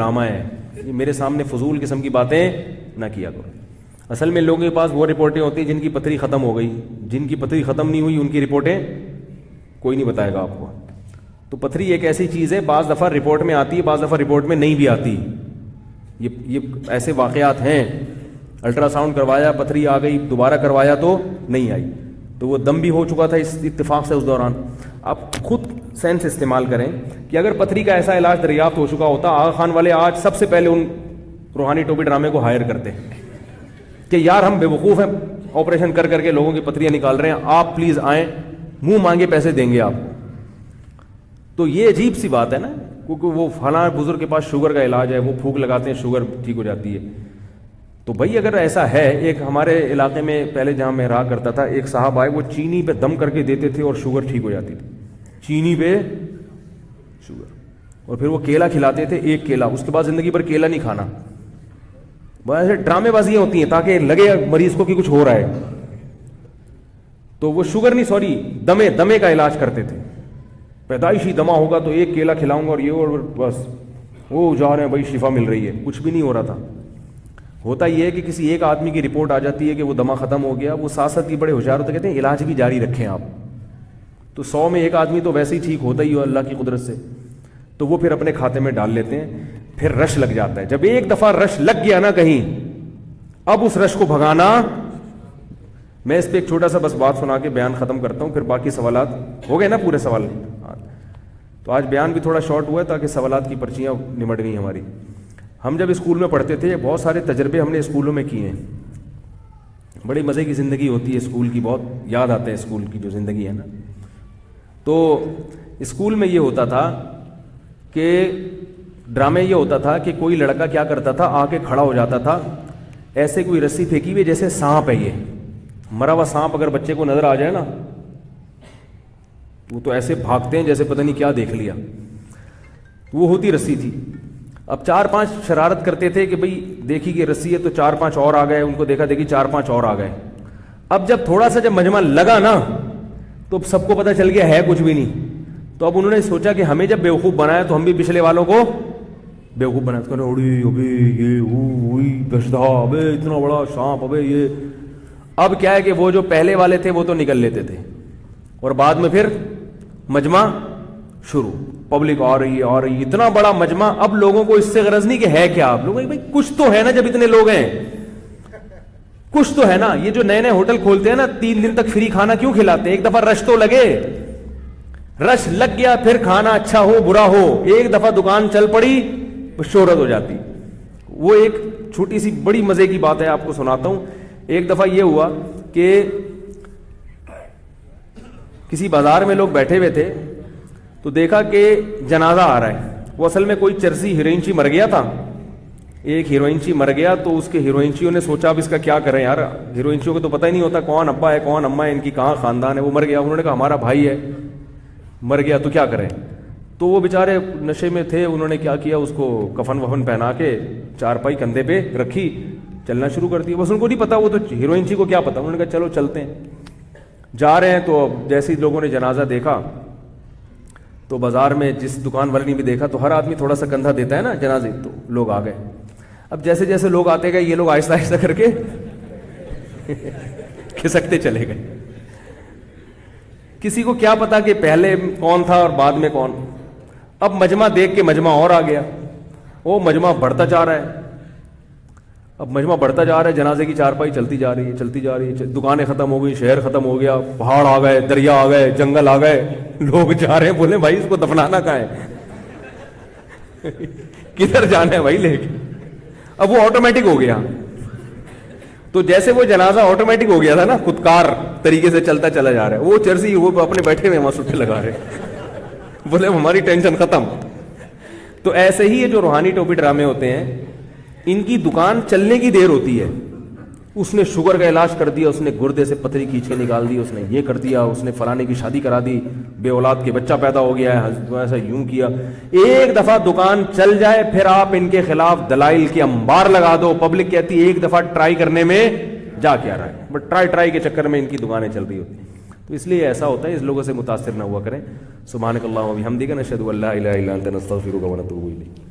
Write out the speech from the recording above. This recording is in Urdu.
ڈرامہ ہے, یہ میرے سامنے فضول قسم کی باتیں نہ کیا کرو. اصل میں لوگوں کے پاس وہ رپورٹیں ہوتی ہیں جن کی پتھری ختم ہو گئی, جن کی پتھری ختم نہیں ہوئی ان کی رپورٹیں کوئی نہیں بتائے گا آپ کو. تو پتھری ایک ایسی چیز ہے, بعض دفعہ رپورٹ میں آتی ہے, بعض دفعہ رپورٹ میں نہیں بھی آتی. یہ ایسے واقعات ہیں. الٹرا ساؤنڈ کروایا, پتھری آ گئی, دوبارہ کروایا تو نہیں آئی, تو وہ دم بھی ہو چکا تھا اس اتفاق سے اس دوران. آپ خود سینس استعمال کریں کہ اگر پتھری کا ایسا علاج دریافت ہو چکا ہوتا, آغا خان والے آج سب سے پہلے ان روحانی ٹوپی ڈرامے کو ہائر کرتے کہ یار ہم بے وقوف ہیں, آپریشن کر کر کے لوگوں کی پتھریاں نکال رہے ہیں, آپ پلیز آئیں, منہ مانگے پیسے دیں گے آپ. تو یہ عجیب سی بات ہے نا, کیونکہ وہ فلاں بزرگ کے پاس شوگر کا علاج ہے, وہ پھونک لگاتے ہیں شوگر ٹھیک ہو جاتی ہے. تو بھائی اگر ایسا ہے, ایک ہمارے علاقے میں پہلے جہاں میں رہا کرتا تھا, ایک صاحب آئے, وہ چینی پہ دم کر کے دیتے تھے اور شوگر ٹھیک ہو جاتی تھی. چینی پہ شوگر, اور پھر وہ کیلا کھلاتے تھے, ایک کیلا, اس کے بعد زندگی بھر کیلا نہیں کھانا. بس ایسے ڈرامے بازیاں ہوتی ہیں تاکہ لگے مریض کو کہ کچھ ہو رہا ہے. تو وہ شوگر نہیں, سوری, دمے کا علاج کرتے تھے. پیدائشی دمہ ہوگا تو ایک کیلا کھلاؤں گا اور یہ, اور بس وہ جا رہے ہیں بھائی, شفا مل رہی ہے. کچھ بھی نہیں ہو رہا تھا. ہوتا یہ ہے کہ کسی ایک آدمی کی رپورٹ آ جاتی ہے کہ وہ دمہ ختم ہو گیا, وہ ساتھ ساتھ ہی بڑے ہوشیار ہوتے کہتے ہیں علاج بھی جاری رکھیں آپ. تو 100 میں ایک آدمی تو ویسے ہی ٹھیک ہوتا ہی ہو اللہ کی قدرت سے, تو وہ پھر اپنے کھاتے میں ڈال لیتے ہیں. پھر رش لگ جاتا ہے. جب ایک دفعہ رش لگ گیا نا کہیں, اب اس رش کو بھگانا. میں اس پہ ایک چھوٹا سا بس بات سنا کے بیان ختم کرتا ہوں, پھر باقی سوالات ہو گئے نا پورے سوال. تو آج بیان بھی تھوڑا شارٹ ہوا ہے تاکہ سوالات کی پرچیاں نمٹ گئی ہماری. ہم جب اسکول میں پڑھتے تھے, بہت سارے تجربے ہم نے اسکولوں میں کیے ہیں. بڑی مزے کی زندگی ہوتی ہے اسکول کی, بہت یاد آتا ہے اسکول کی جو زندگی ہے نا. تو اسکول میں یہ ہوتا تھا کہ ڈرامے یہ ہوتا تھا کہ کوئی لڑکا کیا کرتا تھا, آ کے کھڑا ہو جاتا تھا, ایسے کوئی رسی پھینکی ہوئی جیسے سانپ ہے, یہ مرا ہوا سانپ اگر بچے کو نظر آ جائے نا, وہ تو ایسے بھاگتے ہیں جیسے پتہ نہیں کیا دیکھ لیا. وہ ہوتی رسی تھی. اب 4-5 شرارت کرتے تھے کہ بھئی دیکھی کہ رسی ہے, تو 4-5 اور آ گئے, ان کو دیکھا دیکھی 4-5 اور آ گئے. اب جب تھوڑا سا جب مجمع لگا نا, تو سب کو پتہ چل گیا ہے کچھ بھی نہیں. تو اب انہوں نے سوچا کہ ہمیں جب بیوقوف بنایا تو ہم بھی پچھلے والوں کو بیوقوف بنا. اتنا بڑا سانپ, ابے یہ. اب کیا ہے کہ وہ جو پہلے والے تھے وہ تو نکل لیتے تھے, اور بعد میں پھر مجمع شروع, پبلک آ رہی ہے, اتنا بڑا مجمع. اب لوگوں کو اس سے غرض نہیں کہ ہے کیا, آپ لوگ بھائی کچھ تو ہے نا, جب اتنے لوگ ہیں کچھ تو ہے نا. یہ جو نئے نئے ہوٹل کھولتے ہیں نا, 3 دن تک فری کھانا کیوں کھلاتے ہیں؟ ایک دفعہ رش تو لگے, رش لگ گیا, پھر کھانا اچھا ہو برا ہو, ایک دفعہ دکان چل پڑی, شہرت ہو جاتی. وہ ایک چھوٹی سی بڑی مزے کی بات ہے, آپ کو سناتا ہوں. ایک دفعہ یہ ہوا کہ کسی بازار میں لوگ بیٹھے ہوئے تھے, تو دیکھا کہ جنازہ آ رہا ہے. وہ اصل میں کوئی چرسی ہیروئنچی مر گیا تھا, ایک ہیروئنچی مر گیا. تو اس کے ہیروئنچیوں نے سوچا اب اس کا کیا کریں یار, ہیروئنچیوں کو تو پتہ ہی نہیں ہوتا کون ابا ہے کون اماں ہے, ان کی کہاں خاندان ہے. وہ مر گیا, انہوں نے کہا ہمارا بھائی ہے مر گیا تو کیا کریں. تو وہ بیچارے نشے میں تھے, انہوں نے کیا کیا, اس کو کفن وفن پہنا کے چارپائی کندھے پہ رکھی, چلنا شروع کر دیا. بس ان کو نہیں پتا, وہ تو ہیروئنچی کو کیا پتا. انہوں نے کہا چلو چلتے ہیں. جا رہے ہیں تو جیسے ہی لوگوں نے جنازہ دیکھا, تو بازار میں جس دکان والے نے بھی دیکھا, تو ہر آدمی تھوڑا سا کندھا دیتا ہے نا جنازے, تو لوگ آ گئے. اب جیسے جیسے لوگ آتے گئے, یہ لوگ آہستہ آہستہ کر کے کھسکتے چلے گئے. کسی کو کیا پتا کہ پہلے کون تھا اور بعد میں کون. اب مجمع دیکھ کے مجمع اور آ گیا, وہ مجمع بڑھتا جا رہا ہے. اب مجمع بڑھتا جا رہا ہے, جنازے کی چارپائی چلتی جا رہی ہے, چلتی جا رہی ہے. دکانیں ختم ہو گئی, شہر ختم ہو گیا, پہاڑ آ گئے, دریا آ گئے, جنگل آ گئے. لوگ جا رہے ہیں, بولے بھائی اس کو دفنانا کہاں ہے, کدھر جانا ہے بھائی لے کے. اب وہ آٹومیٹک ہو گیا. تو جیسے وہ جنازہ آٹومیٹک ہو گیا تھا نا, خودکار طریقے سے چلتا چلا جا رہا ہے. وہ چرسی وہ اپنے بیٹھے ہوئے وہاں سٹے لگا رہے, بولے ہماری ٹینشن ختم. تو ایسے ہی یہ جو روحانی ٹوپی ڈرامے ہوتے ہیں, ان کی دکان چلنے کی دیر ہوتی ہے. اس نے شوگر کا علاج کر دیا, اس نے گردے سے پتھری کھینچ کے نکال دی, اس نے یہ کر دیا, اس نے فلانے کی شادی کرا دی, بے اولاد کے بچہ پیدا ہو گیا ہے, ایسا یوں کیا. ایک دفعہ دکان چل جائے, پھر آپ ان کے خلاف دلائل کے انبار لگا دو. پبلک کہتی ہے ایک دفعہ ٹرائی کرنے میں جا کیا رہا ہے, بٹ ٹرائی کے چکر میں ان کی دکانیں چل رہی ہوتی ہیں. تو اس لیے ایسا ہوتا ہے, اس لوگوں سے متاثر نہ ہوا کریں. سبحانک اللہم و بحمدک, نشہد ان لا الہ الا انت, نستغفرک و نتوب الیک.